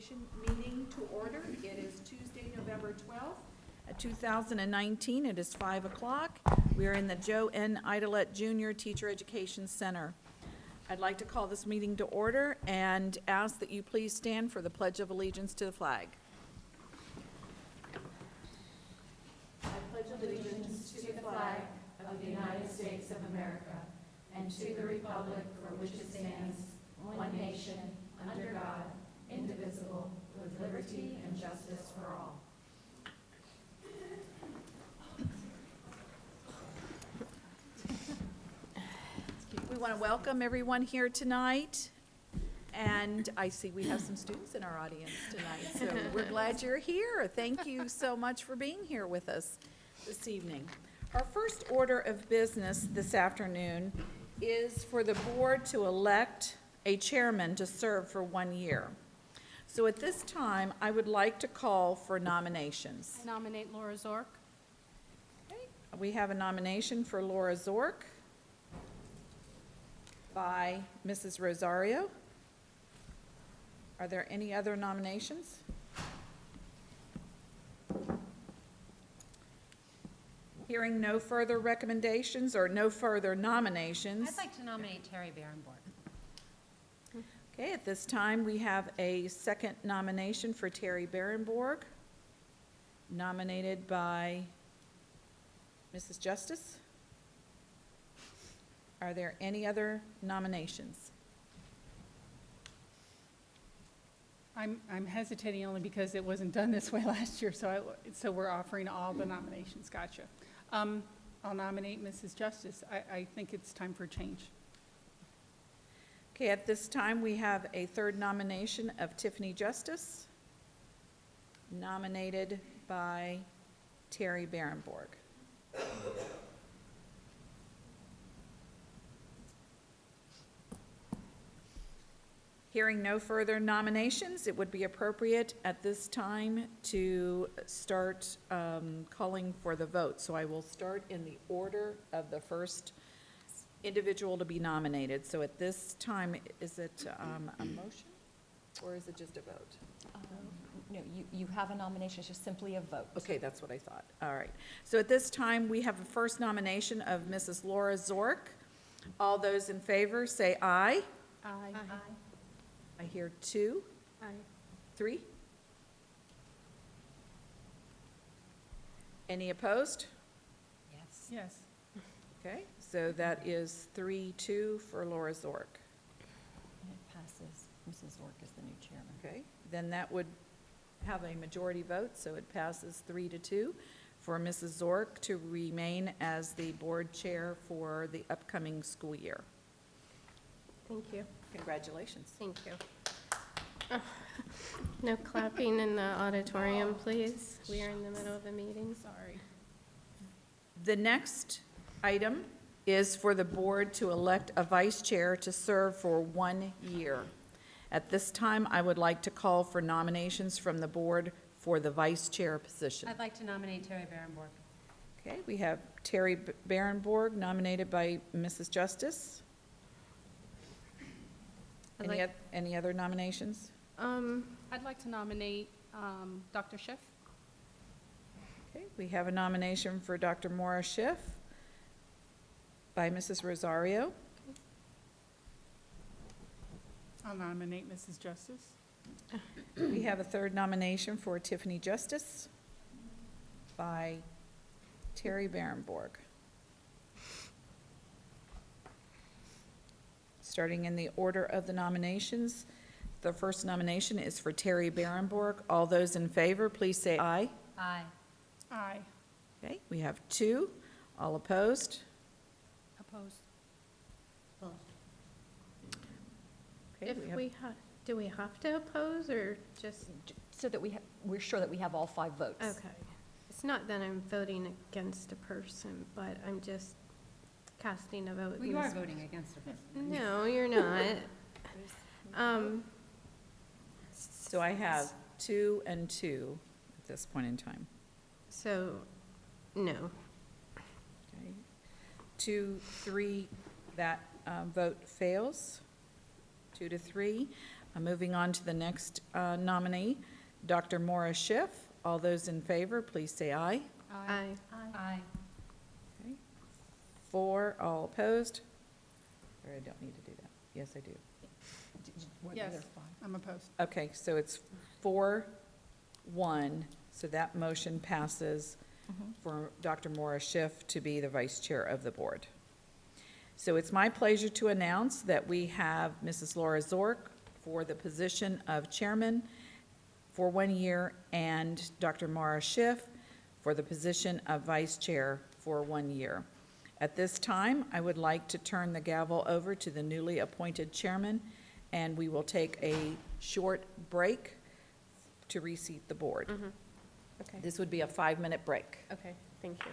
Education meeting to order. It is Tuesday, November 12th, 2019. It is 5 o'clock. We are in the Joe N. Idelette Jr. Teacher Education Center. I'd like to call this meeting to order and ask that you please stand for the Pledge of Allegiance to the flag. I pledge allegiance to the flag of the United States of America and to the republic for which it stands, one nation, under God, indivisible, with liberty and justice for all. We want to welcome everyone here tonight, and I see we have some students in our audience tonight, so we're glad you're here. Thank you so much for being here with us this evening. Our first order of business this afternoon is for the board to elect a chairman to serve for 1 year. So at this time, I would like to call for nominations. I nominate Laura Zork. We have a nomination for Laura Zork by Mrs. Rosario. Are there any other nominations? Hearing no further recommendations or no further nominations. I'd like to nominate Terry Berenborg. Okay, at this time, we have a second nomination for Terry Berenborg, nominated by Mrs. Justice. Are there any other nominations? I'm hesitating only because it wasn't done this way last year, so we're offering all the nominations. Gotcha. I'll nominate Mrs. Justice. I think it's time for change. Okay, at this time, we have a third nomination of Tiffany Justice, nominated by Terry Berenborg. Hearing no further nominations, it would be appropriate at this time to start calling for the vote. So I will start in the order of the first individual to be nominated. So at this time, is it a motion or is it just a vote? No, you have a nomination, it's just simply a vote. Okay, that's what I thought. All right. So at this time, we have a first nomination of Mrs. Laura Zork. All those in favor say aye. Aye. I hear 2, Aye. 3. Any opposed? Yes. Yes. Okay, so that is 3-2 for Laura Zork. And it passes. Mrs. Zork is the new chairman. Okay, then that would have a majority vote, so it passes 3-2 for Mrs. Zork to remain as the board chair for the upcoming school year. Thank you. Congratulations. Thank you. No clapping in the auditorium, please. We are in the middle of a meeting. Sorry. The next item is for the board to elect a vice chair to serve for 1 year. At this time, I would like to call for nominations from the board for the vice chair position. I'd like to nominate Terry Berenborg. Okay, we have Terry Berenborg nominated by Mrs. Justice. Any other nominations? I'd like to nominate Dr. Schiff. Okay, we have a nomination for Dr. Maura Schiff by Mrs. Rosario. I'll nominate Mrs. Justice. We have a third nomination for Tiffany Justice by Terry Berenborg. Starting in the order of the nominations, the first nomination is for Terry Berenborg. All those in favor, please say aye. Aye. Aye. Okay, we have 2. All opposed? Opposed. Okay, If do we have to oppose or just, So that we're sure that we have all 5 votes. okay. It's not that I'm voting against a person, but I'm just casting a vote. Well, you are voting against a person. No, you're not. So I have 2 and 2 at this point in time. So, no. Okay. 2, 3, that vote fails. 2 to 3. Moving on to the next nominee, Dr. Maura Schiff. All those in favor, please say aye. Aye. Aye. 4, all opposed? Or I don't need to do that. Yes, I do. Yes, I'm opposed. Okay, so it's 4-1, so that motion passes for Dr. Maura Schiff to be the vice chair of the board. So it's my pleasure to announce that we have Mrs. Laura Zork for the position of chairman for 1 year, and Dr. Maura Schiff for the position of vice chair for 1 year. At this time, I would like to turn the gavel over to the newly appointed chairman, and we will take a short break to reseat the board. Okay, This would be a 5-minute break. okay, thank you.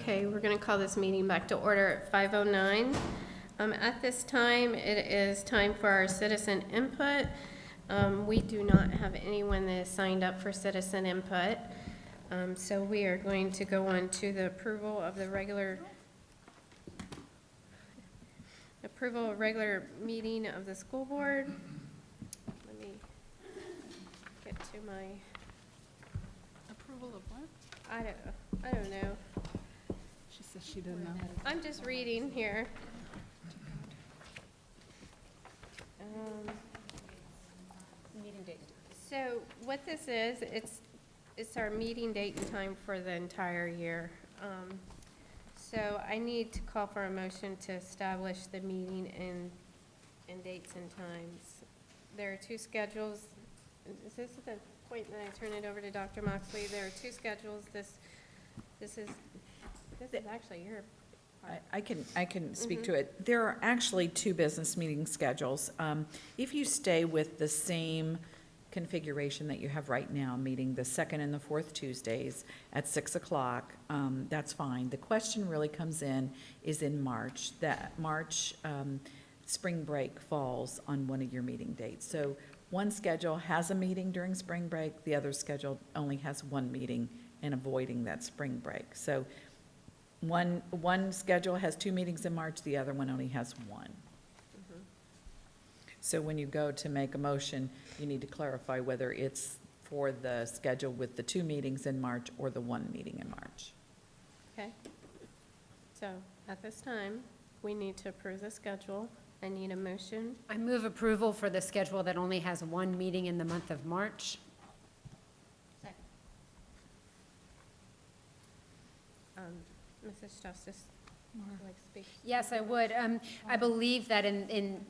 Okay, we're going to call this meeting back to order at 5:09. At this time, it is time for our citizen input. We do not have anyone that is signed up for citizen input. So we are going to go on to the approval of regular meeting of the school board. Let me get to my, Approval of what? I don't know. She says she didn't know. I'm just reading here. So what this is, it's our meeting date and time for the entire year. So I need to call for a motion to establish the meeting and dates and times. There are two schedules. Is this the point that I turn it over to Dr. Moxley? There are two schedules. This is actually your part. I can speak to it. There are actually two business meeting schedules. If you stay with the same configuration that you have right now, meeting the second and the fourth Tuesdays at 6 o'clock, that's fine. The question really comes is in March. That March spring break falls on one of your meeting dates. So one schedule has a meeting during spring break, the other schedule only has one meeting and avoiding that spring break. So one schedule has two meetings in March, the other one only has one. So when you go to make a motion, you need to clarify whether it's for the schedule with the two meetings in March or the one meeting in March. Okay. So at this time, we need to approve the schedule. I need a motion. I move approval for the schedule that only has one meeting in the month of March. Mrs. Justice, would you like to speak? Yes, I would. I believe that in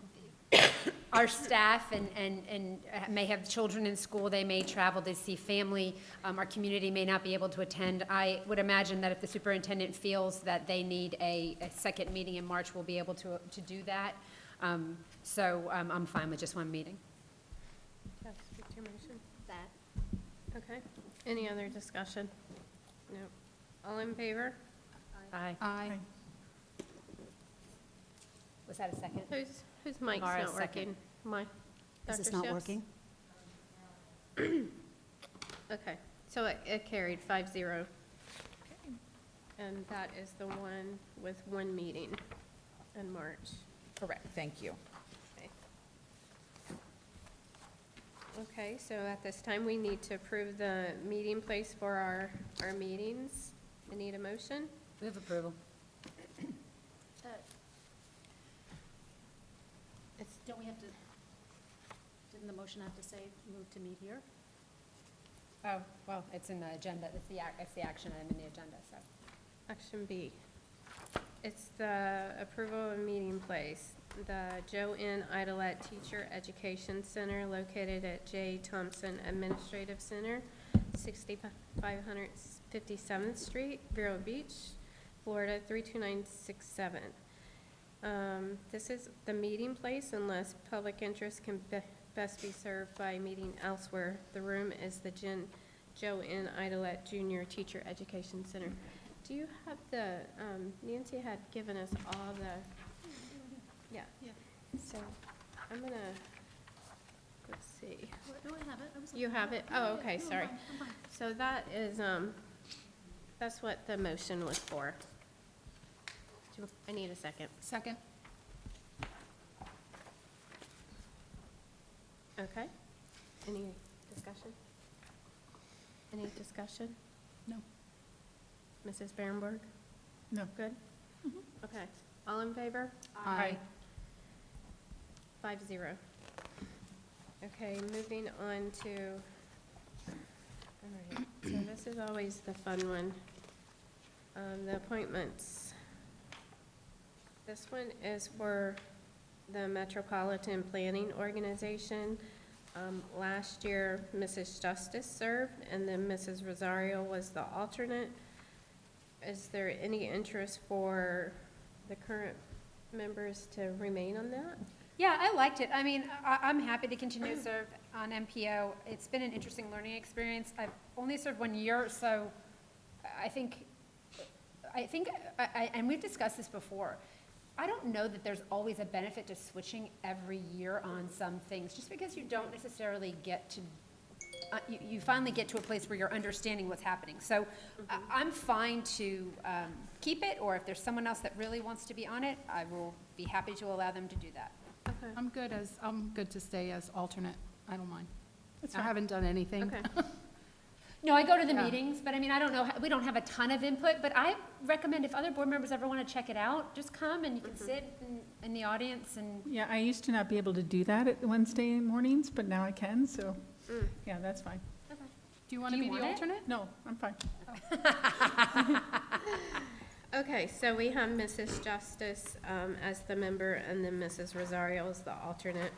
our staff and may have children in school, they may travel to see family. Our community may not be able to attend. I would imagine that if the superintendent feels that they need a second meeting in March, we'll be able to do that. So I'm fine with just one meeting. Jeff, speak to your motion. That. Okay. Any other discussion? No. All in favor? Aye. Aye. Was that a second? Whose mic's Laura's not second. working? My. Is this Dr. not Schiff's? working? Okay, so it carried 5-0. And that is the one with one meeting in March. Correct, thank you. Okay, so at this time, we need to approve the meeting place for our meetings. I need a motion. Move approval. Don't we have to, didn't the motion have to say move to meet here? Oh, well, it's in the agenda. It's the action item in the agenda, so. Action B. It's the approval of meeting place. The Joe N. Idolette Teacher Education Center located at J. Thompson Administrative Center, 6557th Street, Vero Beach, Florida, 32967. This is the meeting place unless public interest can best be served by meeting elsewhere. The room is the Joe N. Idolette Junior Teacher Education Center. Do you have the, Nancy had given us all the, yeah. So I'm gonna, let's see. No, I have it. You have it? Oh, okay, sorry. So that is, that's what the motion was for. I need a second. Second. Okay. Any discussion? Any discussion? No. Mrs. Berenberg? No. Good? Okay. All in favor? Aye. 5-0. Okay, moving on to, all right, so this is always the fun one. The appointments. This one is for the Metropolitan Planning Organization. Last year, Mrs. Justice served, and then Mrs. Rosario was the alternate. Is there any interest for the current members to remain on that? Yeah, I liked it. I mean, I'm happy to continue to serve on MPO. It's been an interesting learning experience. I've only served 1 year, so I think, and we've discussed this before, I don't know that there's always a benefit to switching every year on some things, just because you don't necessarily get to, you finally get to a place where you're understanding what's happening. So I'm fine to keep it, or if there's someone else that really wants to be on it, I will be happy to allow them to do that. Okay. I'm good to stay as alternate. I don't mind. That's I fine. haven't done anything. Okay. No, I go to the Yeah. meetings, but I mean, I don't know, we don't have a ton of input, but I recommend if other board members ever want to check it out, just come and you can sit in the audience and, Yeah, I used to not be able to do that at Wednesday mornings, but now I can, so Yeah, that's fine. Do you want to Do be you the want it? alternate? No, I'm fine. Okay, so we have Mrs. Justice as the member, and then Mrs. Rosario as the alternate.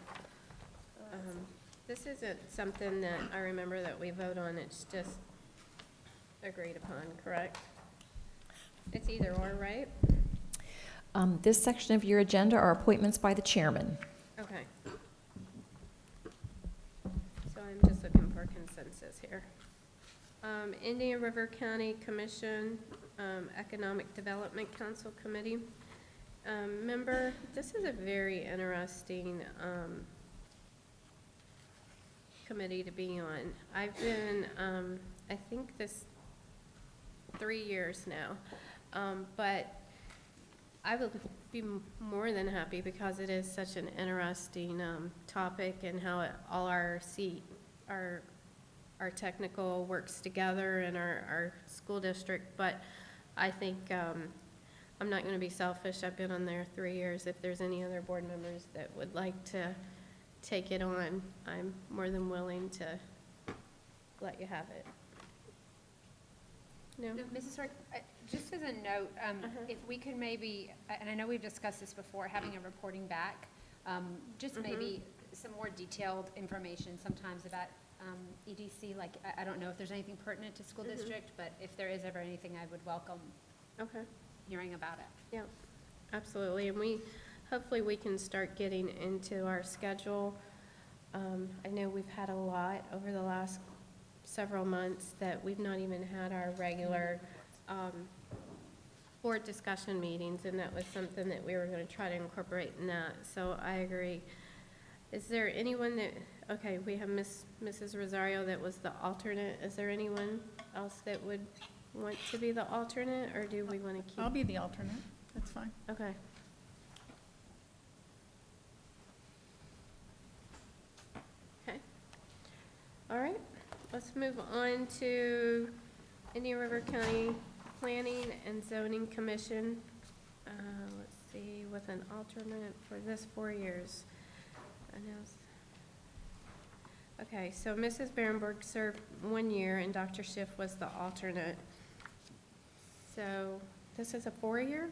This isn't something that I remember that we vote on, it's just agreed upon, correct? It's either or, right? This section of your agenda are appointments by the chairman. Okay. So I'm just looking for consensus here. Indian River County Commission, Economic Development Council Committee. Member, this is a very interesting, committee to be on. I've been, I think this 3 years now, but I would be more than happy because it is such an interesting topic and how all our technical works together in our school district. But I think I'm not going to be selfish. I've been on there 3 years. If there's any other board members that would like to take it on, I'm more than willing to let you have it. No? No, Mrs. Stark, just as a note, if we could maybe, and I know we've discussed this before, having a reporting back, just maybe some more detailed information sometimes about EDC, like, I don't know if there's anything pertinent to school district, but if there is ever anything, I would welcome Okay. hearing about it. Yeah, absolutely, and hopefully we can start getting into our schedule. I know we've had a lot over the last several months that we've not even had our regular board discussion meetings, and that was something that we were gonna try to incorporate in that, so I agree. Is there anyone that, okay, we have Mrs. Rosario that was the alternate, is there anyone else that would want to be the alternate, or do we wanna keep? I'll be the alternate, that's fine. Okay. Okay. All right, let's move on to Indian River County Planning and Zoning Commission. Let's see, with an alternate for this 4 years. I know. Okay, so Mrs. Berenberg served 1 year and Dr. Schiff was the alternate. So this is a 4-year?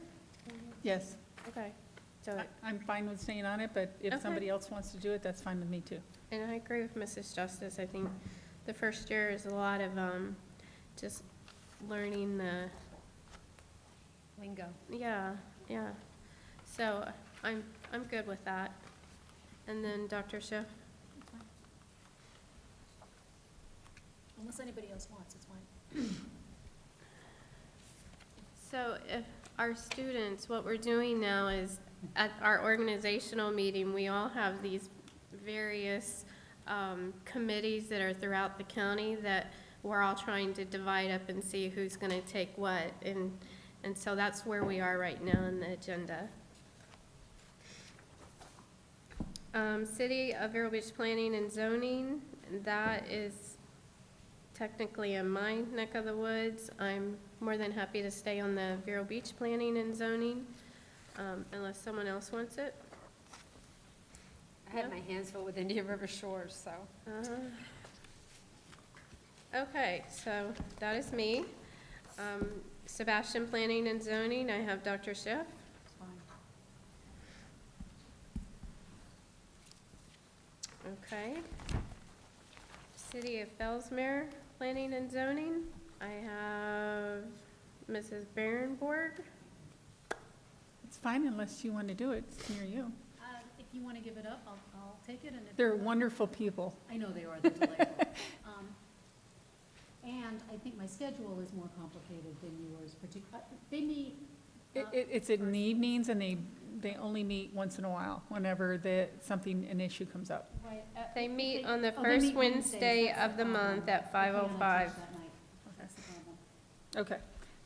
Yes, Okay, so, I'm fine with staying on it, but if Okay. somebody else wants to do it, that's fine with me too. and I agree with Mrs. Justice. I think the first year is a lot of just learning the, Lingo. yeah. So I'm good with that. And then Dr. Schiff? Unless anybody else wants, it's fine. So if our students, what we're doing now is, at our organizational meeting, we all have these various committees that are throughout the county that we're all trying to divide up and see who's gonna take what, and so that's where we are right now in the agenda. City of Vero Beach Planning and Zoning, that is technically in my neck of the woods. I'm more than happy to stay on the Vero Beach Planning and Zoning, unless someone else wants it. I had my hands full with Indian River Shores, so. Okay, so that is me. Sebastian Planning and Zoning, I have Dr. Schiff. It's fine. Okay. City of Fellsmere Planning and Zoning, I have Mrs. Berenborg. It's fine unless you want to do it, it's near you. If you want to give it up, I'll take it, and if. They're wonderful people. I know they are, they're delightful. And I think my schedule is more complicated than yours, they meet. It's in the evenings, and they only meet once in a while, whenever an issue comes up. They meet on the they first meet Wednesday Wednesdays, that's of the the month problem. at I can't 5:05. teach that night. That's the problem. Okay,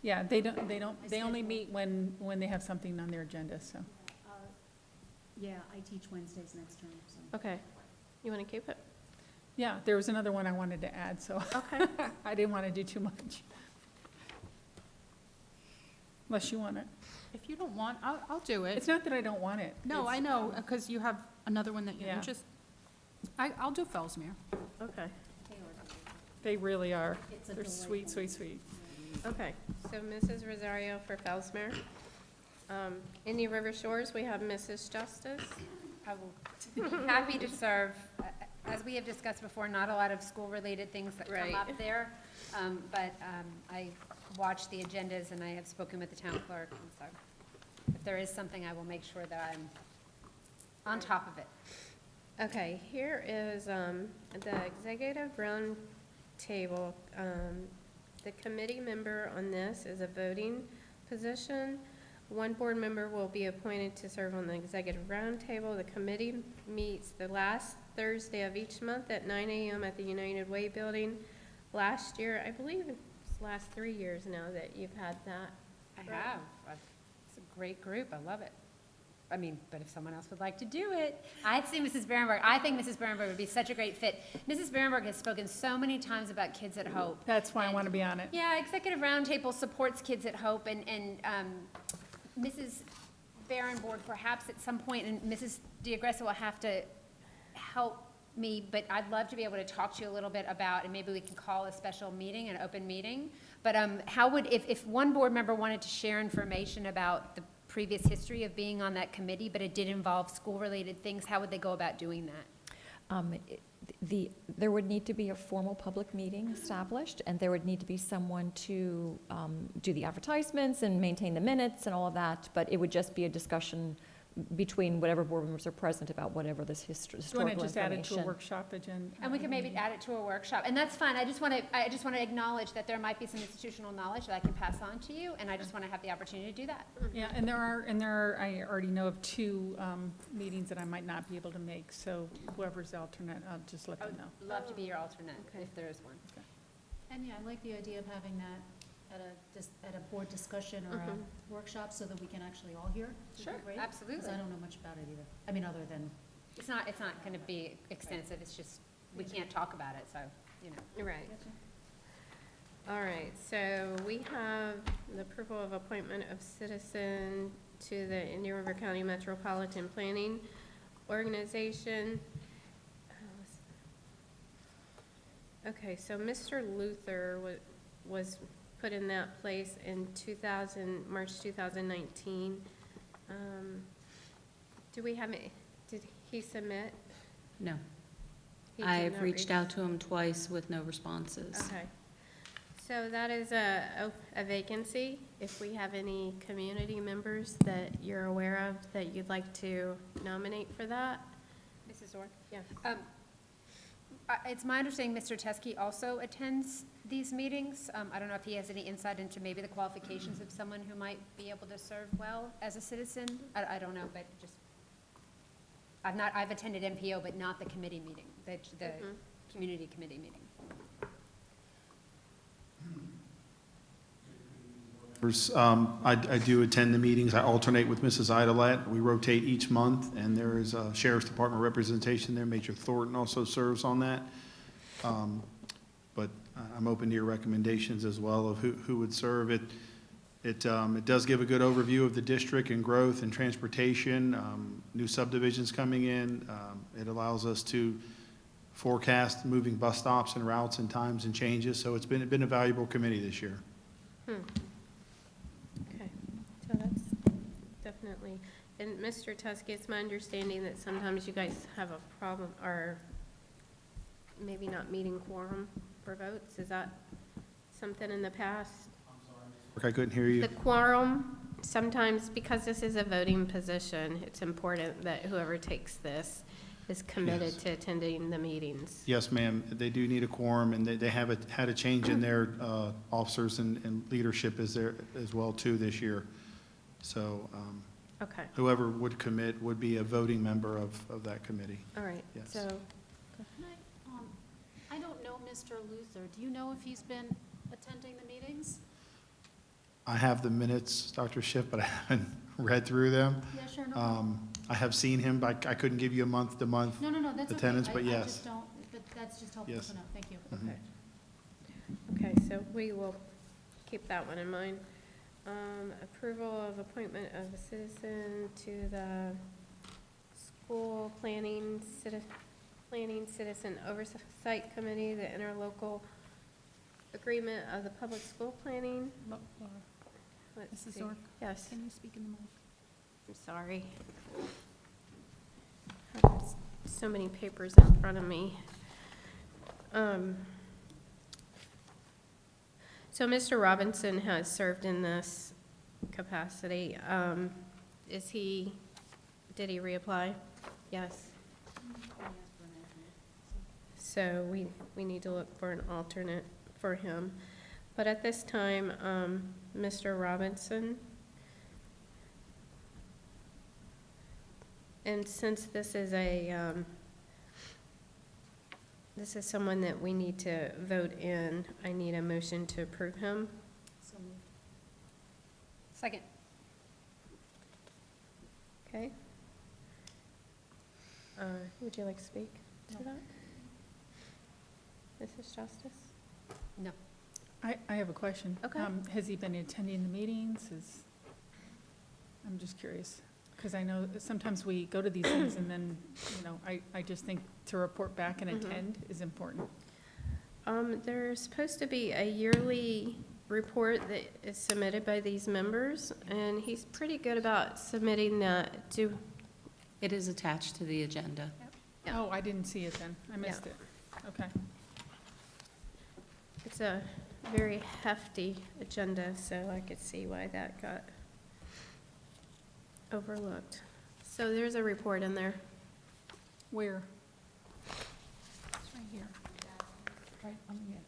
yeah, they My only schedule. meet when they have something on their agenda, so. Yeah, I teach Wednesdays next term, so. Okay, you want to keep it? Yeah, there was another one I wanted to add, so Okay. I didn't want to do too much. Unless you want it. If you don't want, I'll do it. It's not that I don't want it. No, It's, I know, because you have another one that you're Yeah. interested. I'll do Fellsmere. Okay, They really are. It's a They're sweet, delightful- sweet, sweet. okay. So Mrs. Rosario for Fellsmere. Indian River Shores, we have Mrs. Justice. I will be happy to serve. As we have discussed before, not a lot of school-related things that come Right. up there. But I watch the agendas and I have spoken with the town clerk. And so if there is something, I will make sure that I'm on top of it. Okay, here is the executive round table. The committee member on this is a voting position. One board member will be appointed to serve on the executive roundtable. The committee meets the last Thursday of each month at 9 a.m. at the United Way Building. Last year, I believe it's the last 3 years now that you've had that. I have. It's a great group. I love it. I mean, but if someone else would like to do it, I'd say Mrs. Berenberg. I think Mrs. Berenberg would be such a great fit. Mrs. Berenberg has spoken so many times about Kids at Hope. That's why I want to be on it. Yeah, Executive Roundtable supports Kids at Hope, and Mrs. Berenborg, perhaps at some point, and Mrs. DiAgressa will have to help me, but I'd love to be able to talk to you a little bit about, and maybe we can call a special meeting, an open meeting. But how would, if one board member wanted to share information about the previous history of being on that committee, but it did involve school-related things, how would they go about doing that? There would need to be a formal public meeting established, and there would need to be someone to do the advertisements and maintain the minutes and all of that, but it would just be a discussion between whatever board members are present about whatever this Do you want historical to just add it to a information. workshop agenda? And we can maybe add it to a workshop, and that's fine. I just want to acknowledge that there might be some institutional knowledge that I can pass on to you, and I just want to have the opportunity to do that. Yeah, and there are, I already know of 2 meetings that I might not be able to make, so whoever's the alternate, I'll just let I them would know. love to be your alternate, Okay. if there is one. And yeah, I like the idea of having that at a board discussion or a workshop so that we can actually all hear. Would be Sure, great, absolutely. Because I don't know much about it either. I mean, other than, It's not going to be extensive, it's just, we can't talk about it, so, you know. Right. All right, so we have the approval of appointment of citizen to the Indian River County Metropolitan Planning Organization. Okay, so Mr. Luther was put in that place in March 2019. Do we have, did he submit? No. He did I've not reached out to him twice with no responses. Okay. So that is a vacancy. If we have any community members that you're aware of that you'd like to nominate for that? Mrs. Orr? Yeah. It's my understanding Mr. Teske also attends these meetings. I don't know if he has any insight into maybe the qualifications of someone who might be able to serve well as a citizen. I don't know, but just, I've attended MPO, but not the committee meeting, the community committee meeting. I do attend the meetings. I alternate with Mrs. Idolette. We rotate each month, and there is a Sheriff's Department representation there. Major Thornton also serves on that. But I'm open to your recommendations as well of who would serve. It does give a good overview of the district and growth and transportation, new subdivisions coming in. It allows us to forecast moving bus stops and routes and times and changes. So it's been a valuable committee this year. Okay, so that's definitely, and Mr. Tuskey, it's my understanding that sometimes you guys have a problem, or maybe not meeting quorum for votes. Is that something in the past? I couldn't hear you. The quorum, sometimes, because this is a voting position, it's important that whoever takes this is committed Yes. to attending the meetings. Yes, ma'am. They do need a quorum, and they have had a change in their officers and leadership as well, too, this year. So Okay, whoever would commit would be a voting member of that committee. all right, Yes. so, can I don't know Mr. Luther. Do you know if he's been attending the meetings? I have the minutes, Dr. Schiff, but I haven't read through them. Yeah, sure, no problem. I have seen him, but I couldn't give you a month-to-month. No, that's okay. attendance, but I yes. just don't, but that's just helpful Yes. to know. Thank you. Mhm. okay, so we will keep that one in mind. Approval of appointment of a citizen to the school planning Planning Citizen Oversight Committee, the interlocal agreement of the public school planning. Let's Mrs. see. Zork? Yes, Can you speak in the mic? I'm sorry. I have so many papers in front of me. So Mr. Robinson has served in this capacity. Did he reapply? Yes. So we need to look for an alternate for him. But at this time, Mr. Robinson, and since this is this is someone that we need to vote in, I need a motion to approve him. So moved. Second. Okay? Would you like to speak to that? Mrs. Justice? No. I have a question. Okay. Has he been attending the meetings? I'm just curious, because I know that sometimes we go to these things and then, I just think to report back and Mhm. attend is important. There's supposed to be a yearly report that is submitted by these members, and he's pretty good about submitting that to, It is attached to the agenda. Yeah. Oh, I didn't see it then. I missed it. Okay. it's a very hefty agenda, so I could see why that got overlooked. So there's a report in there. Where? It's right here. Right on the end.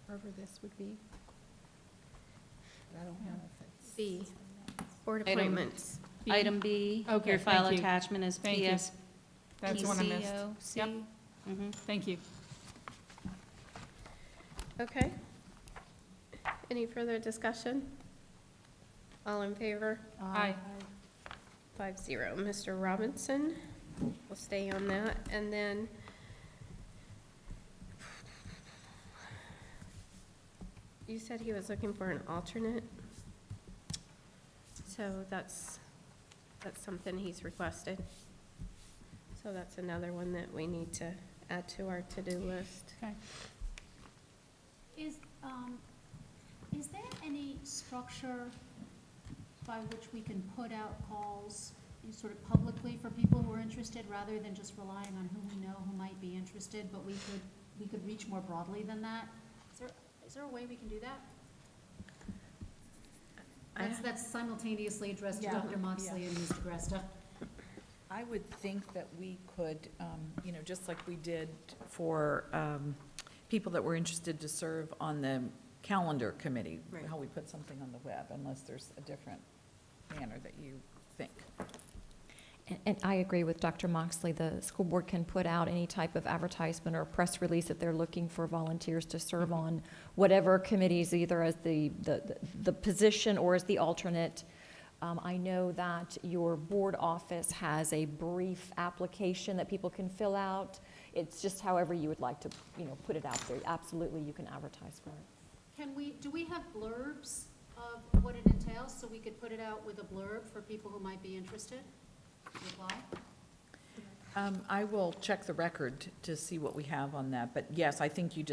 Wherever this would be. But I don't know if it's. B, board Item- appointments. B? Item B, Okay, your file thank you. attachment is Thank you. PS. That's the one I missed. PCOC. Yep. Mhm. Thank you. Okay. Any further discussion? All in favor? Aye. 5-0. Mr. Robinson will stay on that, and then you said he was looking for an alternate? So that's something he's requested. So that's another one that we need to add to our to-do list. Okay. Is there any structure by which we can put out calls sort of publicly for people who are interested, rather than just relying on who we know who might be interested, but we could reach more broadly than that? Is there a way we can do that? That's simultaneously addressed to Yeah. Dr. Moxley and Ms. DeGresta. I would think that we could, just like we did for people that were interested to serve on the calendar committee, Right. how we put something on the web, unless there's a different manner that you think. And I agree with Dr. Moxley. The school board can put out any type of advertisement or press release if they're looking for volunteers to serve on whatever committees, either as the position or as the alternate. I know that your board office has a brief application that people can fill out. It's just however you would like to, put it out there. Absolutely, you can advertise for it. Do we have blurbs of what it entails, so we could put it out with a blurb for people who might be interested? Reply? I will check the record to see what we have on that, but yes, I think you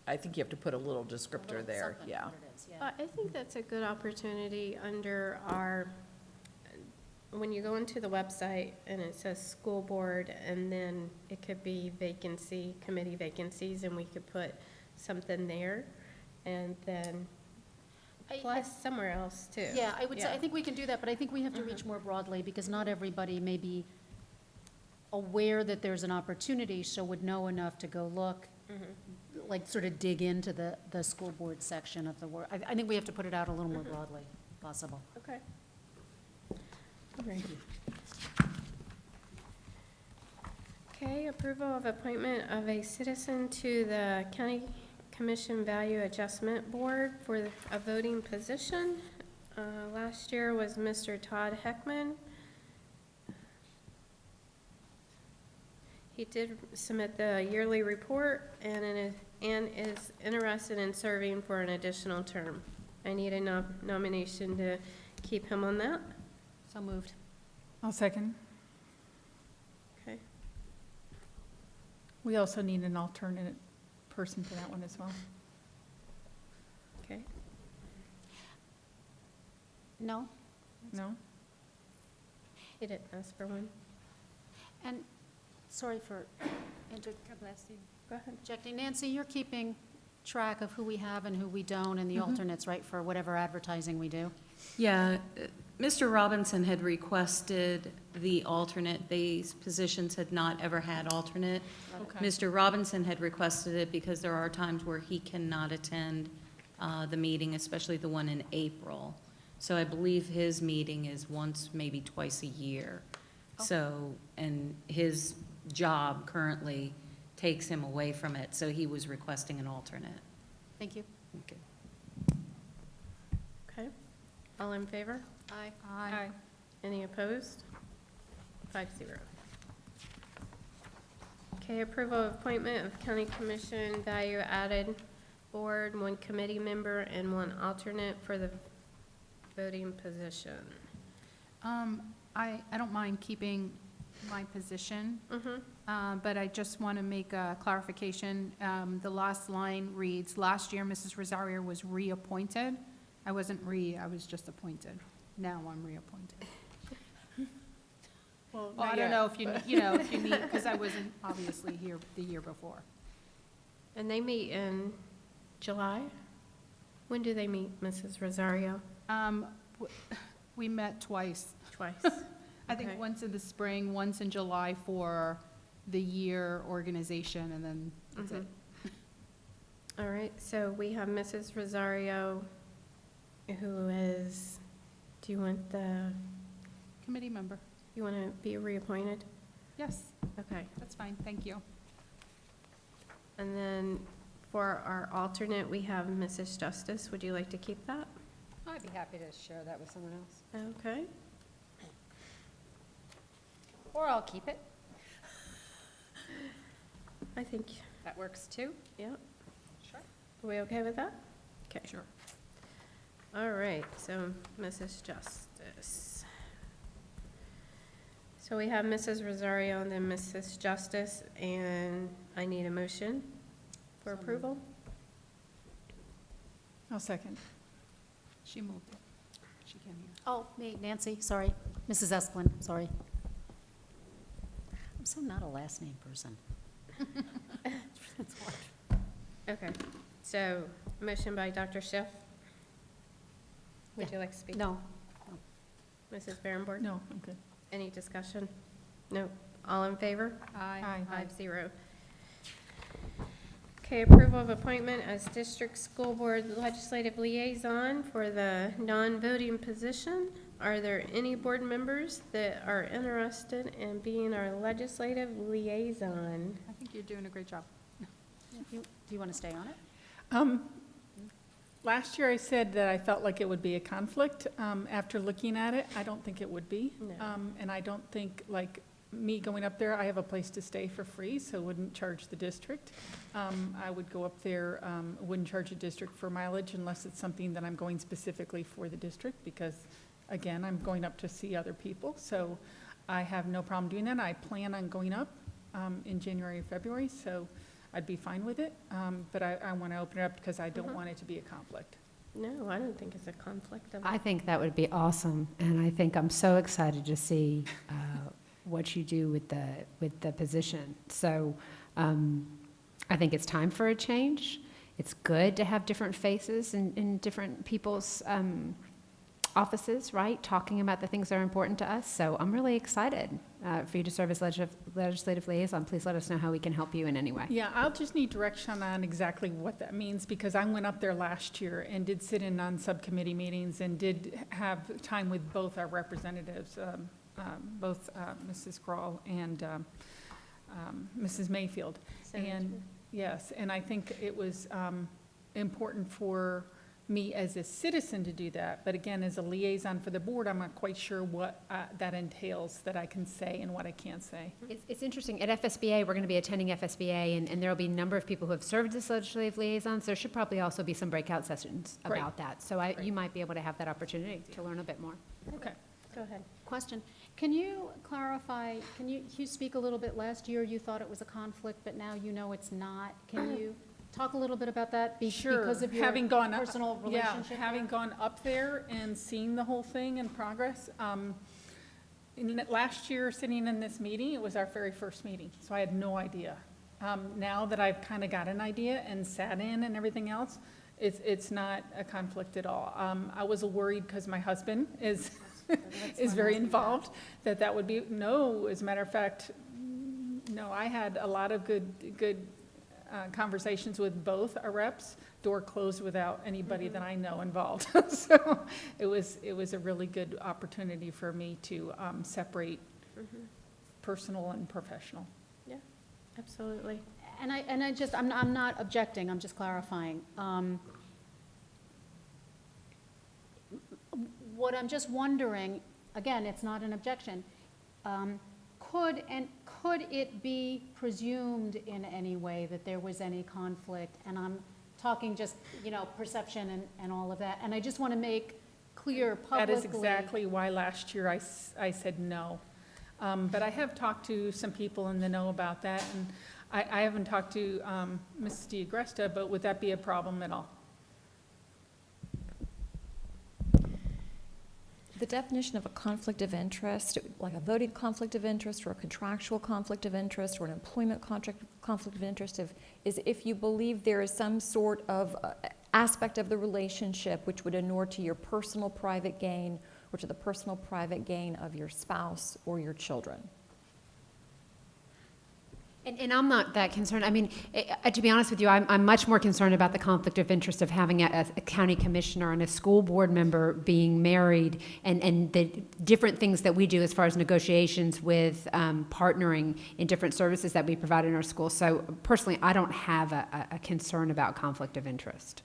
have to put a little descriptor there, Something, yeah. what it is, yeah. I think that's a good opportunity under when you go into the website and it says school board, and then it could be committee vacancies, and we could put something there, and then plus somewhere else too. Yeah, I would say, I Yeah. think we can do that, but I think we have to reach more broadly, because not everybody may be aware that there's an opportunity, so would know enough to go look, like, sort of dig into the school board section of the work. I think we have to put it out a little more broadly, possible. Okay. All right. Okay, approval of appointment of a citizen to the County Commission Value Adjustment Board for a voting position. Last year was Mr. Todd Heckman. He did submit the yearly report and is interested in serving for an additional term. I need a nomination to keep him on that. So moved. I'll second. Okay. We also need an alternate person for that one as well. Okay. No? No? You didn't ask for one. And, sorry for Go ahead. interjecting. Nancy, you're keeping track of who we have and who we don't, and the alternates, right, for whatever advertising we do? Yeah, Mr. Robinson had requested the alternate. These positions had not ever had alternate. Okay. Mr. Robinson had requested it because there are times where he cannot attend the meeting, especially the one in April. So I believe his meeting is once, maybe twice a year. So, and his job currently takes him away from it, so he was requesting an alternate. Thank you. Okay. Okay. All in favor? Aye. Any opposed? 5-0. Okay, approval of appointment of County Commission Value Added Board, 1 committee member and 1 alternate for the voting position. I don't mind keeping my position, Mm-hmm. but I just want to make a clarification. The last line reads, last year Mrs. Rosario was reappointed. I wasn't I was just appointed. Now I'm reappointed. Well, Well, I don't know if you need, because I wasn't obviously here the year before. And they meet in July? When do they meet, Mrs. Rosario? We met twice. Twice. I think Okay. once in the spring, once in July for the year organization, and then that's it. All right, so we have Mrs. Rosario, who is, do you want Committee member. you want to be reappointed? Yes, Okay. that's fine, thank you. And then for our alternate, we have Mrs. Justice. Would you like to keep that? I'd be happy to share that with someone else. Okay. Or I'll keep it. I think, That works too. yeah. Sure. Are we okay with that? Okay. Sure. All right, so Mrs. Justice. So we have Mrs. Rosario and then Mrs. Justice, and I need a motion for approval. I'll second. She moved it. She came here. Oh, me, Nancy, sorry. Mrs. Esplin, sorry. I'm so not a last name person. It's hard. Okay, so motion by Dr. Schiff. Would Yeah. you like to speak? No, Mrs. Barrenborn? No, I'm good. Any discussion? No. All in favor? Aye. 5-0. Okay, approval of appointment as District School Board Legislative Liaison for the non-voting position. Are there any board members that are interested in being our legislative liaison? I think you're doing a great job. do you want to stay on it? Last year I said that I felt like it would be a conflict. After looking at it, I don't think it would be. No. And I don't think, like, me going up there, I have a place to stay for free, so wouldn't charge the district. I would go up there, wouldn't charge the district for mileage unless it's something that I'm going specifically for the district, because, again, I'm going up to see other people. So I have no problem doing that. I plan on going up in January or February, so I'd be fine with it. But I want to open it up because I don't want it to be a conflict. No, I don't think it's a conflict of. I think that would be awesome, and I think I'm so excited to see what you do with the position. So I think it's time for a change. It's good to have different faces in different people's offices, right? Talking about the things that are important to us. So I'm really excited for you to serve as legislative liaison. Please let us know how we can help you in any way. Yeah, I'll just need direction on exactly what that means, because I went up there last year and did sit in on subcommittee meetings and did have time with both our representatives, both Mrs. Kroll and Mrs. Mayfield. And, yes, and I think it was important for me as a citizen to do that, but again, as a liaison for the board, I'm not quite sure what that entails, that I can say and what I can't say. It's interesting. At FSBA, we're going to be attending FSBA, and there will be a number of people who have served as legislative liaisons. There should probably also be some breakout sessions Great. about that. So you might be able to have that opportunity to learn a bit more. Okay. Go ahead. Question, can you clarify, you speak a little bit, last year you thought it was a conflict, but now you know it's not. Can you talk a little bit about that? Sure. Because of your Having gone up- personal relationship? Yeah, having gone up there and seen the whole thing in progress. Last year, sitting in this meeting, it was our very first meeting, so I had no idea. Now that I've kind of got an idea and sat in and everything else, it's not a conflict at all. I was worried because my husband is very involved, that would be, no, as a matter of fact, no, I had a lot of good conversations with both our reps, door closed without anybody that I know involved. So it was a really good opportunity for me to separate personal and professional. Yeah, absolutely. And I'm not objecting, I'm just clarifying. What I'm just wondering, again, it's not an objection, could it be presumed in any way that there was any conflict? And I'm talking just, perception and all of that, and I just want to make clear publicly. That is exactly why last year I said no. But I have talked to some people in the know about that, and I haven't talked to Mrs. DiAgresta, but would that be a problem at all? The definition of a conflict of interest, like a voting conflict of interest or a contractual conflict of interest or an employment contract conflict of interest, is if you believe there is some sort of aspect of the relationship which would inure to your personal private gain or to the personal private gain of your spouse or your children. And I'm not that concerned. I mean, to be honest with you, I'm much more concerned about the conflict of interest of having a county commissioner and a school board member being married and the different things that we do as far as negotiations with partnering in different services that we provide in our schools. So personally, I don't have a concern about conflict of interest.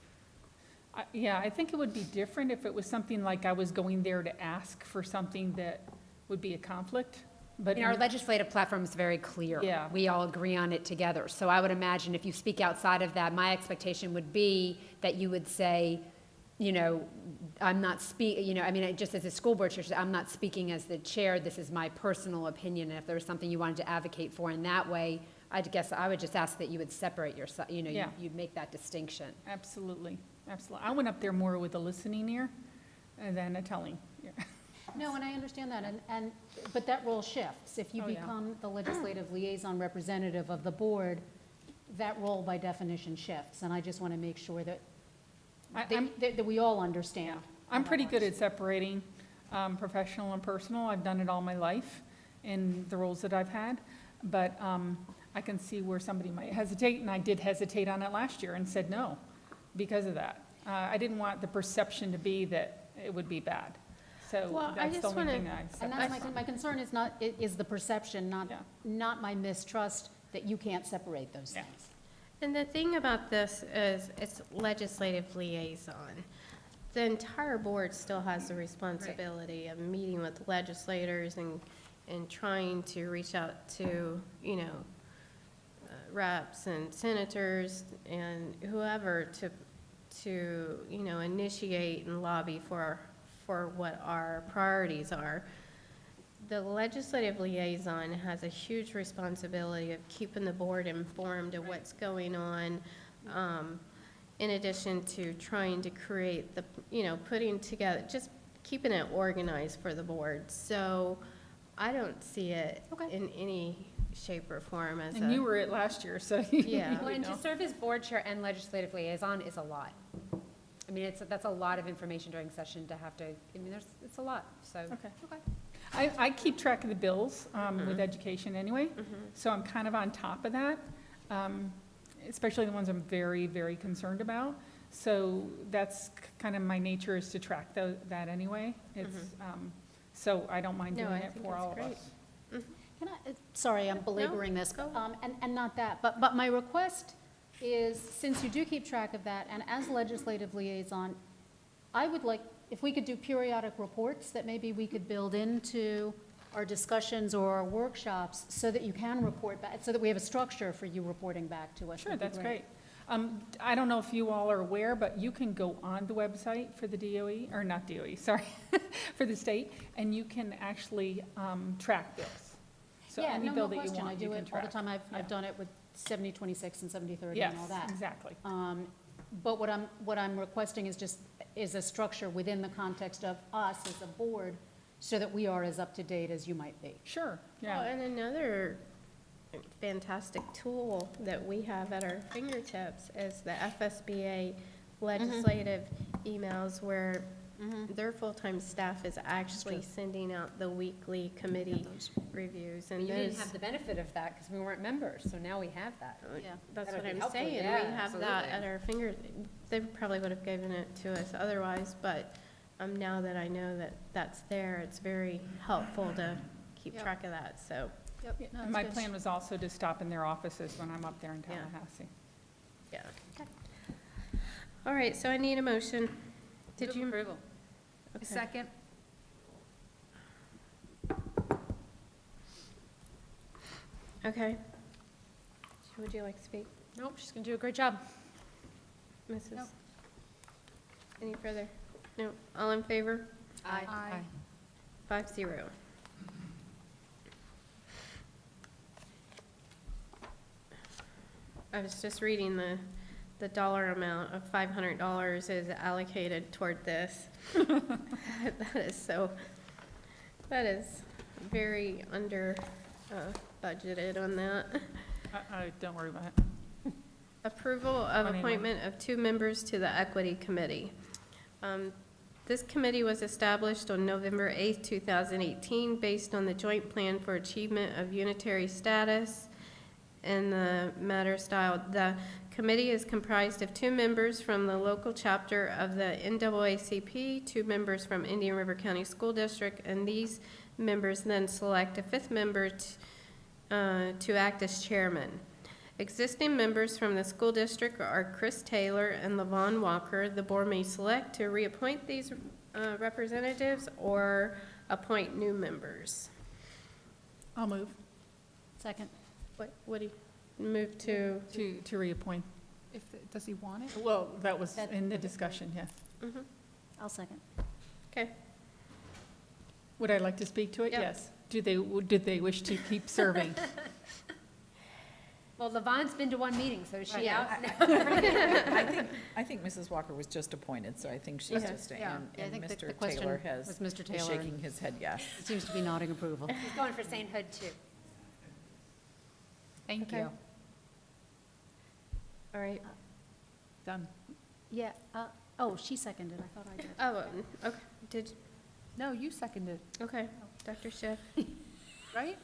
Yeah, I think it would be different if it was something like I was going there to ask for something that would be a conflict. But Our legislative platform is very clear. Yeah. We all agree on it together. So I would imagine if you speak outside of that, my expectation would be that you would say, I'm not just as a school board chair, I'm not speaking as the chair, this is my personal opinion. And if there was something you wanted to advocate for in that way, I guess I would just ask that you would separate yourself, Yeah. you'd make that distinction. Absolutely, absolutely. I went up there more with a listening ear than a telling ear. No, and I understand that, but that role shifts. If you Oh, yeah. become the legislative liaison representative of the board, that role by definition shifts, and I just want to make sure that that we all understand. I'm pretty good at separating professional and personal. I've done it all my life in the roles that I've had. But I can see where somebody might hesitate, and I did hesitate on it last year and said no because of that. I didn't want the perception to be that it would be bad. So Well, I that's the just only wanna- thing that I said. And that's my concern is the perception, Yeah. not my mistrust that you can't separate those Yeah. things. And the thing about this is it's legislative liaison. The entire board still has the responsibility of meeting with legislators and trying to reach out to, reps and senators and whoever to initiate and lobby for what our priorities are. The legislative liaison has a huge responsibility of keeping the board informed of what's going on, in addition to trying to create putting together, just keeping it organized for the board. So I don't see it Okay. in any shape or form as And you were it last year, so Yeah. Well, and to know. serve as board chair and legislative liaison is a lot. I mean, that's a lot of information during session to have to, it's a lot, so. Okay. I keep track of the bills with education anyway, so I'm kind of on top of that, especially the ones I'm very, very concerned about. So that's kind of my nature, is to track that anyway. It's, so I don't mind No, doing I it think for it's all of great. us. Can I, sorry, I'm belaboring this, go. and not that, but my request is, since you do keep track of that, and as legislative liaison, I would like, if we could do periodic reports that maybe we could build into our discussions or our workshops, so that you can report back, so that we have a structure for you reporting back to us. Sure, would be that's great. I don't know if you all are aware, but you can go on the website for the DOE, or not DOE, sorry, for the state, and you can actually track bills. So Yeah, any no, bill no that you question. want, I you do can it all the track. time. Yeah. I've done it with 7026 and 7030 Yes, and all that. exactly. But what I'm requesting is a structure within the context of us as a board, so that we are as up-to-date as you might be. Sure, Well, yeah. and another fantastic tool that we have at our fingertips is the FSBA legislative emails where their full-time staff is actually sending out the weekly committee reviews. And You didn't those, have the benefit of that because we weren't members, so now we have that. Yeah. that's That'll what be I'm helpful, saying. yeah, We have that absolutely. at our fingers. They probably would have given it to us otherwise, but now that I know that that's there, it's very helpful to keep Yep. track of that, so. Yep. No, And it's my good. plan was also to stop in their offices when I'm up there in Yeah. Tallahassee. Yeah. All right, so I need a motion. Did you? Approval. Okay. Second? Okay. Would you like to speak, Nope, she's gonna do a great job. Mrs.? Nope. Any further? No, all in favor? Aye. 5-0. I was just reading the dollar amount of $500 is allocated toward this. That is very under budgeted on that. Don't worry about it. Approval of Money, appointment of 2 members to the Equity Committee. This committee was established on November 8th, 2018, based on the Joint Plan for Achievement of Unitary Status and the matter styled. The committee is comprised of 2 members from the local chapter of the NAACP, 2 members from Indian River County School District, and these members then select a 5th member to act as chairman. Existing members from the school district are Chris Taylor and Levon Walker. The board may select to reappoint these representatives or appoint new members. I'll move Second. What do you move to? to reappoint. Does he want it? Well, that was That- in the discussion, yeah. Mhm. I'll second. Okay, Would I like to speak to it? Yep. Yes. Did they wish to keep serving? Well, Levon's been to one meeting, so is she Right. out? I think Mrs. Walker was just appointed, so I think she's Okay. just, Yeah. and Yeah, I and think the Mr. question Taylor was has, Mr. is Taylor, shaking and his head yes. seems to be nodding approval. She's going for sainthood too. Thank Okay. you. all right. Done. Yeah, oh, she seconded. I thought I did. Oh, okay, No, you seconded, okay, Dr. Schiff. right?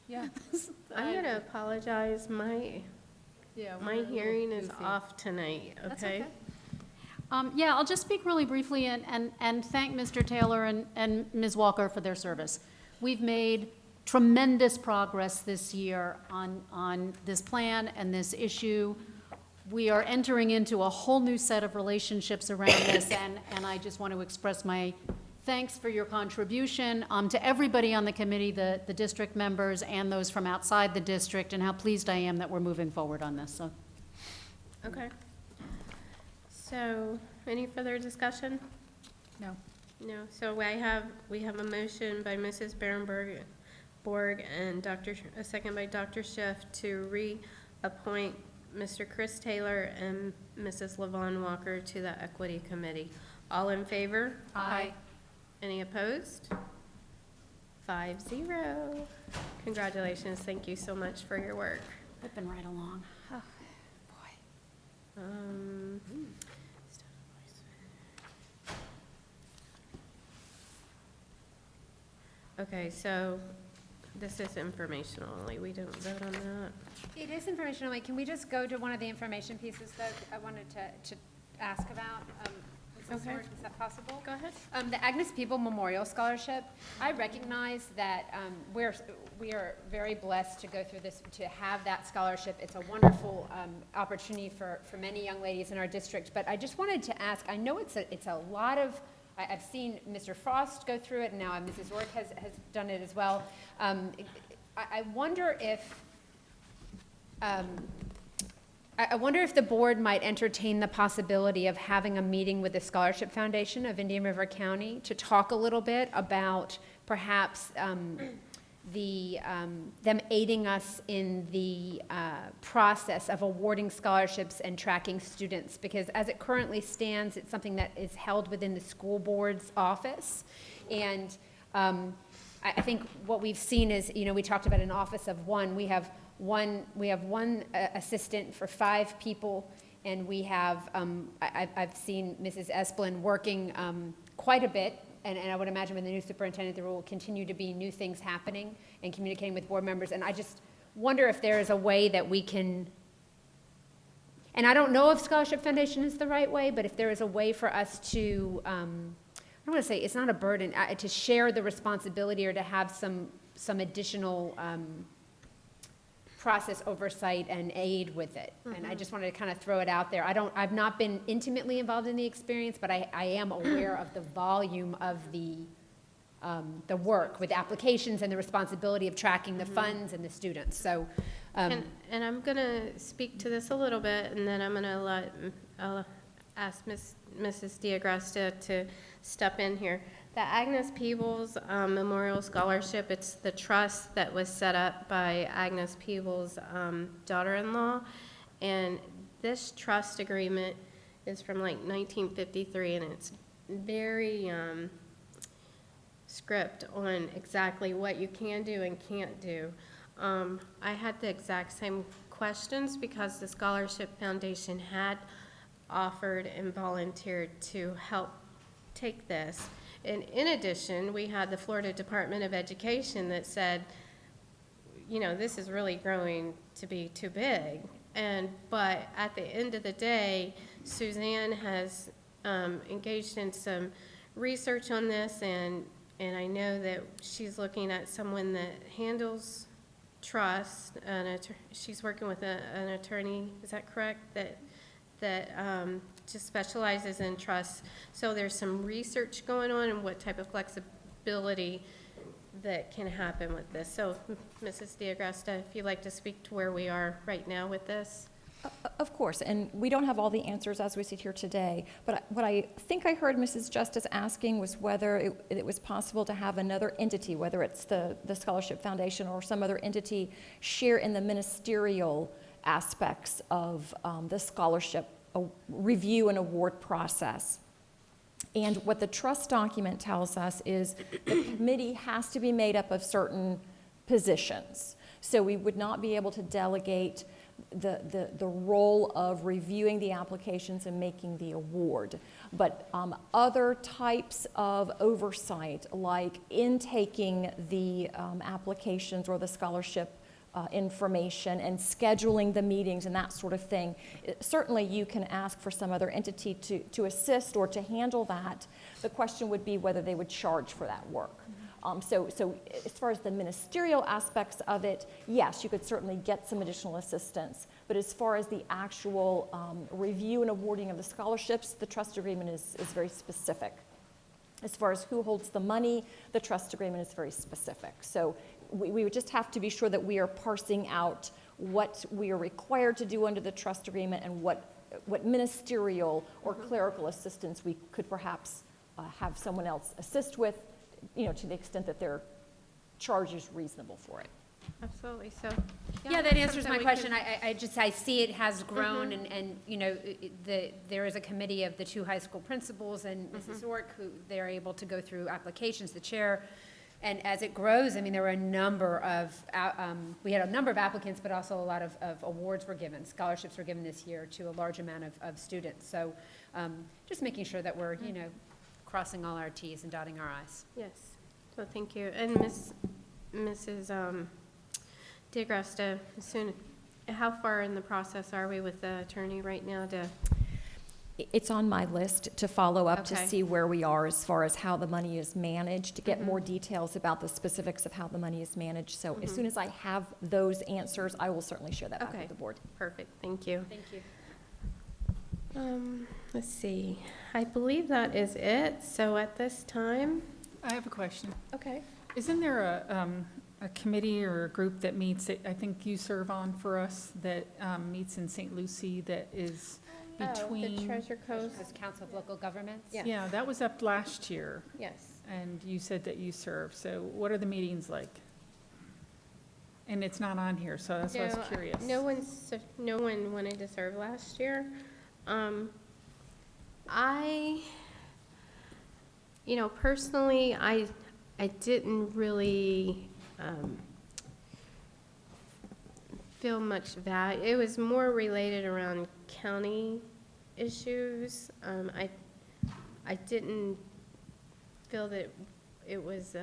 Yeah. I'm gonna apologize, my Yeah. hearing is off tonight, That's okay? Yeah, I'll just speak really briefly and thank Mr. Taylor and Ms. Walker for their service. We've made tremendous progress this year on this plan and this issue. We are entering into a whole new set of relationships around this, and I just want to express my thanks for your contribution to everybody on the committee, the district members and those from outside the district, and how pleased I am that we're moving forward on this, so. Okay. So, any further discussion? No. No, so we have a motion by Mrs. Berenberg and a second by Dr. Schiff to reappoint Mr. Chris Taylor and Mrs. Levon Walker to the Equity Committee. All in favor? Aye. Any opposed? 5-0. Congratulations, thank you so much for your work. Whipping right along. Um, Okay, so this is informational only, we don't vote on that. It is information only. Can we just go to one of the information pieces that I wanted to ask about? Mrs. Okay. Stewart, is that possible? Go ahead. The Agnes People Memorial Scholarship, I recognize that we are very blessed to go through this, to have that scholarship. It's a wonderful opportunity for many young ladies in our district, but I just wanted to ask, I know it's a lot of, I've seen Mr. Frost go through it, and now Mrs. Ork has done it as well. I wonder if I wonder if the board might entertain the possibility of having a meeting with the Scholarship Foundation of Indian River County to talk a little bit about perhaps them aiding us in the process of awarding scholarships and tracking students, because as it currently stands, it's something that is held within the school board's office. And I think what we've seen is, we talked about an office of one. We have one assistant for 5 people, and we have, I've seen Mrs. Esplin working quite a bit, and I would imagine with the new superintendent, there will continue to be new things happening and communicating with board members, and I just wonder if there is a way that we can, and I don't know if Scholarship Foundation is the right way, but if there is a way for us to, I don't want to say, it's not a burden, to share the responsibility or to have some additional process oversight and aid with it. And I just wanted to kind of throw it out there. I've not been intimately involved in the experience, but I am aware of the volume of the work with applications and the responsibility of tracking the funds and the students. So, And I'm going to speak to this a little bit, and then I'm going to ask Mrs. DeAgresta to step in here. The Agnes Peebles Memorial Scholarship, it's the trust that was set up by Agnes Peebles' daughter-in-law, and this trust agreement is from like 1953, and it's very script on exactly what you can do and can't do. I had the exact same questions because the Scholarship Foundation had offered and volunteered to help take this. And in addition, we had the Florida Department of Education that said, this is really growing to be too big. But at the end of the day, Suzanne has engaged in some research on this, and I know that she's looking at someone that handles trust, and she's working with an attorney, is that correct? That just specializes in trust. So there's some research going on and what type of flexibility that can happen with this. So Mrs. DeAgresta, if you'd like to speak to where we are right now with this. Of course, and we don't have all the answers as we sit here today, but what I think I heard Mrs. Justice asking was whether it was possible to have another entity, whether it's the Scholarship Foundation or some other entity, share in the ministerial aspects of the scholarship review and award process. And what the trust document tells us is the committee has to be made up of certain positions. So we would not be able to delegate the role of reviewing the applications and making the award. But other types of oversight, like intaking the applications or the scholarship information and scheduling the meetings and that sort of thing. Certainly you can ask for some other entity to assist or to handle that. The question would be whether they would charge for that work. So as far as the ministerial aspects of it, yes, you could certainly get some additional assistance. But as far as the actual review and awarding of the scholarships, the trust agreement is very specific. As far as who holds the money, the trust agreement is very specific. So we would just have to be sure that we are parsing out what we are required to do under the trust agreement and what ministerial or clerical assistance we could perhaps have someone else assist with, to the extent that their charge is reasonable for it. Absolutely. So, Yeah, that answers my something we question. can- I see it has grown, and there is a committee of the 2 high school principals and Mrs. Zork, who they're able to go through applications, the chair. And as it grows, there were a number of, we had a number of applicants, but also a lot of awards were given. Scholarships were given this year to a large amount of students. So just making sure that we're, crossing all our Ts and dotting our Is. Yes. So thank you. And Mrs. DeAgresta, how far in the process are we with the attorney right now to? It's on my list to follow up to Okay. see where we are as far as how the money is managed, to get more details about the specifics of how the money is managed. So as soon as I have those answers, I will certainly share that back Okay. with the board. Perfect. Thank you. Thank you. Let's see. I believe that is it. So at this time, I have a question. okay. Isn't there a committee or a group that meets, I think you serve on for us, that meets in St. Lucie, that is The between. Treasure Coast, As Council of Local Governments? Yeah. Yeah, that was up last year, yes. and you said that you serve. So what are the meetings like? And it's not on here, so that's why I was curious. No one wanted to serve last year. Personally, I didn't really, feel much value. It was more related around county issues. I didn't feel that it was,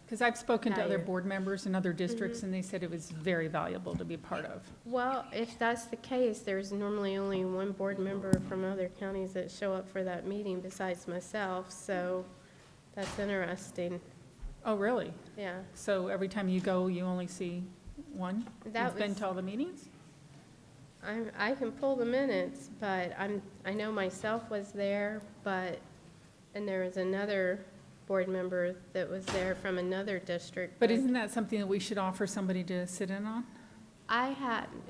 Because I've spoken to other Higher. board members in other districts, Mm-hmm. and they said it was very valuable to be part of. well, if that's the case, there's normally only one board member from other counties that show up for that meeting besides myself, so that's interesting, Oh, really? yeah. So every time you go, you only see one? That You've been was- to all the meetings? I can pull the minutes, but I know myself was there, and there was another board member that was there from another district. But isn't that something that we should offer somebody to sit in on?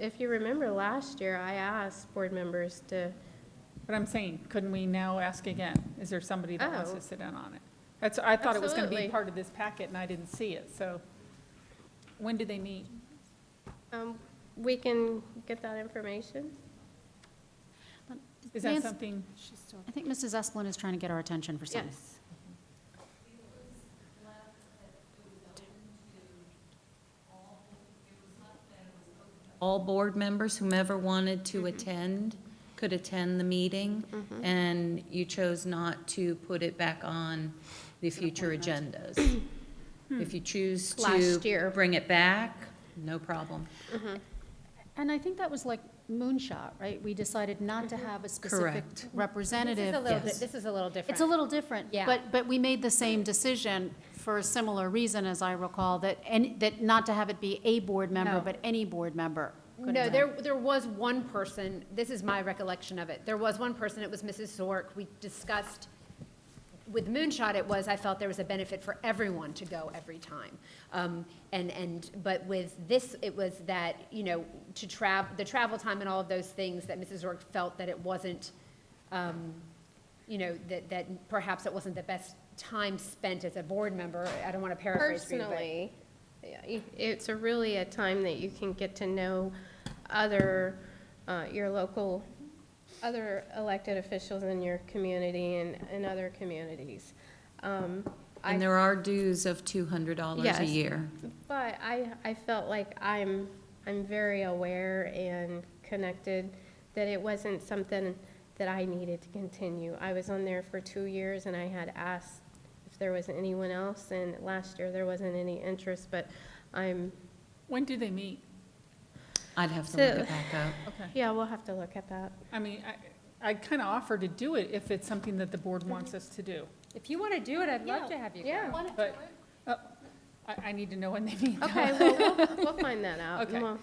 If you remember last year, I asked board members to, But I'm saying, couldn't we now ask again? Is there somebody that wants Oh. to sit in on it? I thought it was going to be Absolutely. part of this packet, and I didn't see it, so when do they meet? we can get that information. Is that Nancy- something, I think Mrs. Esplin is trying to get our attention for something. Yes. All board members, whomever wanted to attend, could attend the meeting, and you chose not to put it back on the future agendas. If you choose Last year. to bring it back, no problem. And I think that was like moonshot, right? We decided not to have a specific Correct. representative. This is a little different. It's a little different. Yeah. But we made the same decision for a similar reason, as I recall, that not to have it be a board member, No. but any board member. could No, attend. there was one person, this is my recollection of it. There was one person, it was Mrs. Zork. We discussed, with Moonshot, it was, I felt there was a benefit for everyone to go every time. But with this, it was that, to the travel time and all of those things, that Mrs. Zork felt that it wasn't, that perhaps it wasn't the best time spent as a board member. I don't want to paraphrase for you, but. Personally, it's really a time that you can get to know other, your local, other elected officials in your community and other communities. And there are dues of $200 a Yes. year. But I felt like I'm very aware and connected that it wasn't something that I needed to continue. I was on there for 2 years, and I had asked if there was anyone else, and last year there wasn't any interest, but when do they meet? I'd have to So- look it back up. Okay. yeah, we'll have to look at that. I mean, I kind of offer to do it if it's something that the board wants us to do. If you want to do it, I'd love to have you go. Yeah. But I need to know when they meet. Okay, well, we'll find that out. Okay. Well,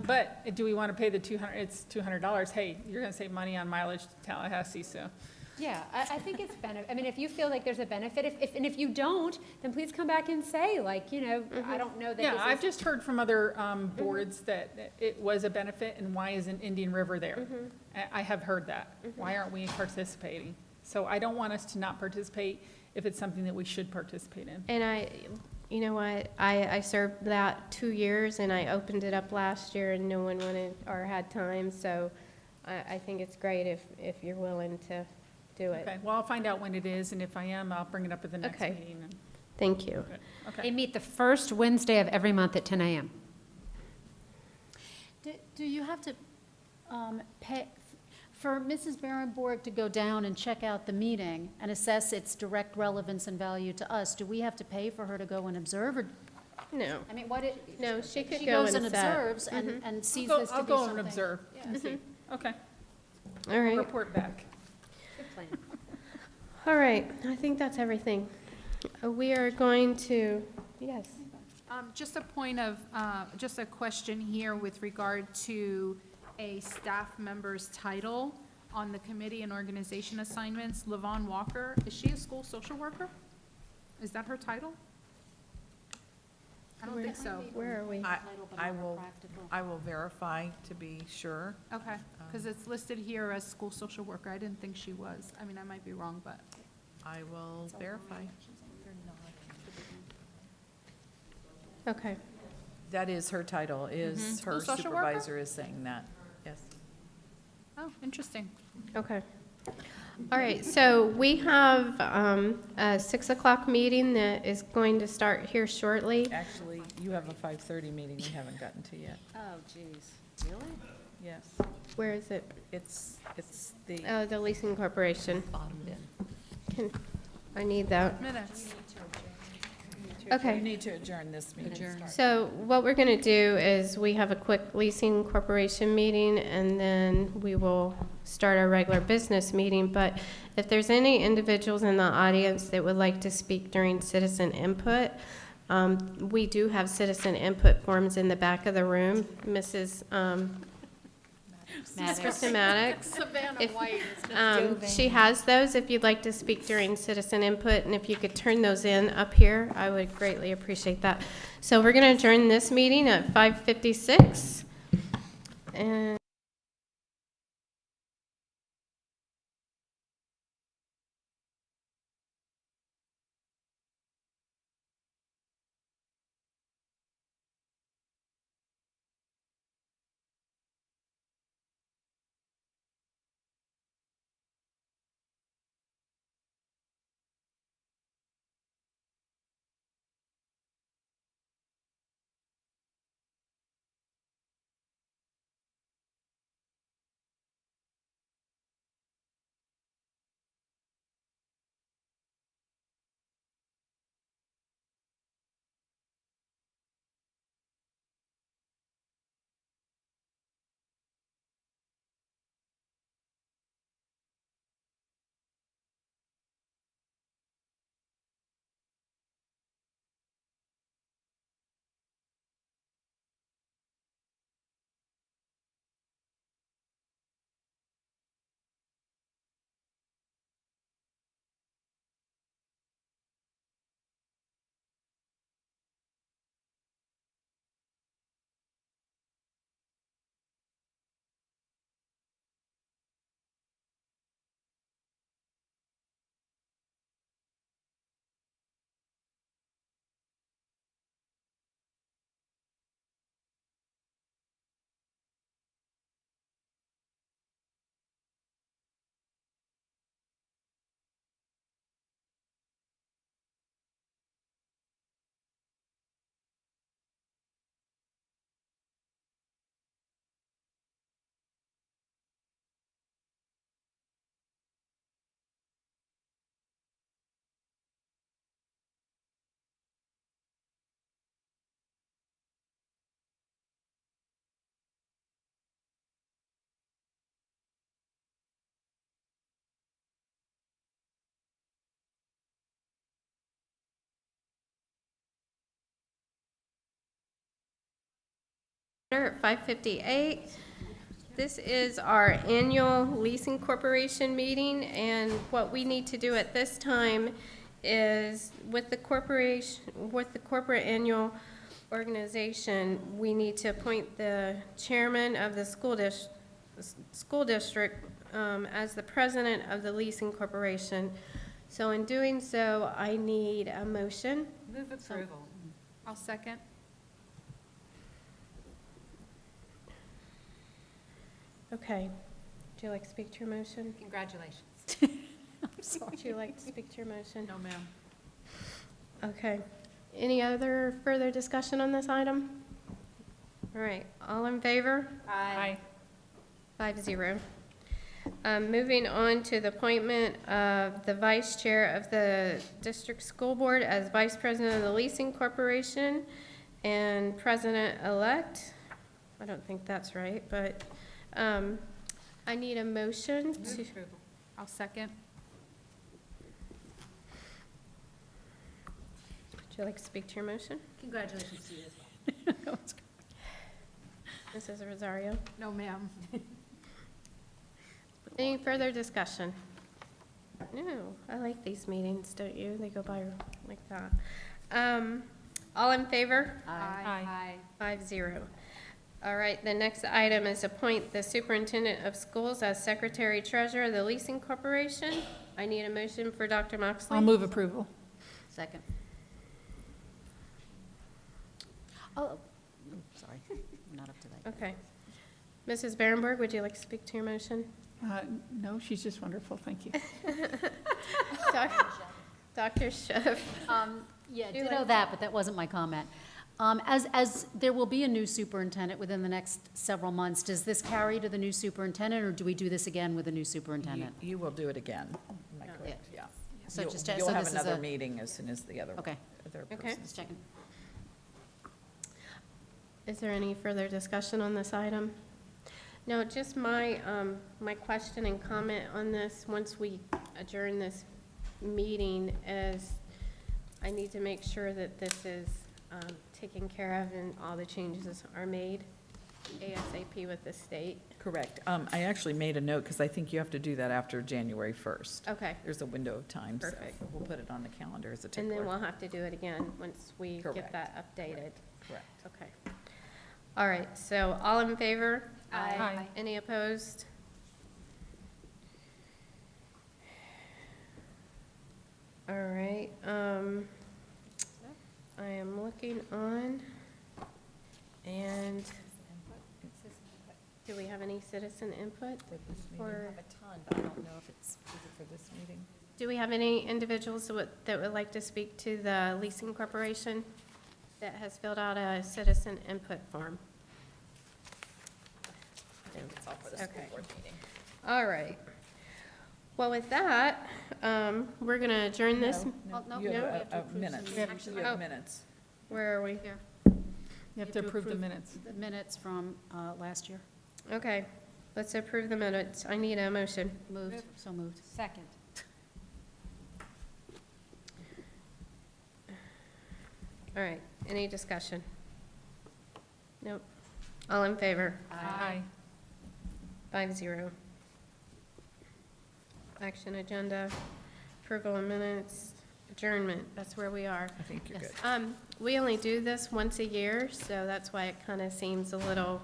But do we want to pay the it's $200? Hey, you're going to save money on mileage to Tallahassee, so. Yeah, I think it's if you feel like there's a benefit, if you don't, then please come back and say, I don't know that Yeah, this I've is. just heard from other boards that it was a benefit, and why isn't Indian River there? I have heard that. Why aren't we participating? So I don't want us to not participate if it's something that we should participate in. and you know what, I served that 2 years, and I opened it up last year, and no one wanted or had time, so I think it's great if you're willing to do it. Okay, well, I'll find out when it is, and if I am, I'll bring it up at the next Okay. meeting. Thank you. Good. They Okay. meet the first Wednesday of every month at 10 a.m. Do you have to pay, for Mrs. Berenborg to go down and check out the meeting and assess its direct relevance and value to us, do we have to pay for her to go and observe, or, No, I mean, what it? no, she could She go goes and and sit. observes and sees I'll this go- to I'll be go something. and observe and see. Okay, All right, report back. Good plan. all right, I think that's everything. We are going to, yes. Just a point of, just a question here with regard to a staff member's title on the committee and organization assignments. Lavon Walker, is she a school social worker? Is that her title? I don't think so. Where are we? Title, but I not a will- practical. I will verify to be sure. Okay, because it's listed here as school social worker. I didn't think she was. I mean, I might be wrong, but. I will verify. Okay. That is her title, is Mhm. her School social worker? supervisor is saying that, yes. Oh, interesting. Okay. All right, so we have a 6 o'clock meeting that is going to start here shortly. Actually, you have a 5:30 meeting we haven't gotten to yet. Oh, geez. Really? Yes, Where is it? it's the, Oh, the leasing corporation. Bottom bin. I need that. Minutes. Okay. you need to adjourn this meeting. So what we're going to do is we have a quick leasing corporation meeting, and then we will start our regular business meeting. But if there's any individuals in the audience that would like to speak during citizen input, we do have citizen input forms in the back of the room. Mrs. Kristen Maddox. Savannah If- White. She has those if you'd like to speak during citizen input, and if you could turn those in up here, I would greatly appreciate that. So we're going to adjourn this meeting at 5:56. And at 5:58. This is our annual leasing corporation meeting, and what we need to do at this time is with the corporate annual organization, we need to appoint the chairman of the school district as the president of the leasing corporation. So in doing so, I need a motion. Move approval. I'll second. Okay. Would you like to speak to your motion? Congratulations. Would you like to speak to your motion? No, ma'am. Okay. Any other further discussion on this item? All right, all in favor? Aye. 5-0. Moving on to the appointment of the vice chair of the district school board as vice president of the leasing corporation and president-elect. I don't think that's right, but I need a motion Move to, approval. I'll second. would you like to speak to your motion? Congratulations to you as well. Mrs. Rosario? No, ma'am. Any further discussion? No, I like these meetings, don't you? They go by like that. All in favor? Aye. 5-0. All right, the next item is appoint the superintendent of schools as secretary treasurer of the leasing corporation. I need a motion for Dr. Moxley. I'll move approval. Second. Oh, sorry, I'm not up to that. Okay. Mrs. Berenberg, would you like to speak to your motion? No, she's just wonderful, thank you. Dr. Schiff? Yeah, Do you ditto like- that, but that wasn't my comment. As there will be a new superintendent within the next several months, does this carry to the new superintendent, or do we do this again with a new superintendent? You will do it again, am I correct? Yeah. So You'll- just to- You'll so have this is another a- meeting as soon as the other Okay, Okay. person's just checking. Is there any further discussion on this item? No, just my question and comment on this, once we adjourn this meeting, is I need to make sure that this is taken care of and all the changes are made ASAP with the state. Correct. I actually made a note, because I think you have to do that after January 1st. Okay. There's a window of time, so Perfect. we'll put it on the calendar as a And then tickler. we'll have to do it again once we get Correct. that updated. Correct. Okay. All right, so all in favor? Aye. Any opposed? All right, I am looking on, and do we have any citizen input? For this meeting, Or- I have a ton, but I don't know if it's, is it for this meeting? Do we have any individuals that would like to speak to the leasing corporation that has filled out a citizen input form? I think it's all for the school Okay. board meeting. All right. Well, with that, we're going to adjourn this. Oh, no, You we have have to approve minutes. some- You Oh. have minutes. Where are we? Here. You have to approve the minutes. The minutes from last year. Okay, let's approve the minutes. I need a motion. Moved, so moved. Second. All right, any discussion? Nope. All in favor? Aye. 5-0. Action agenda, approval of minutes, adjournment, that's where we are. I think you're Yes. good. We only do this once a year, so that's why it kind of seems a little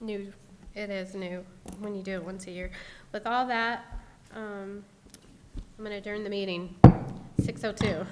new. It is new when you do it once a year. With all that, I'm going to adjourn the meeting, 6:02.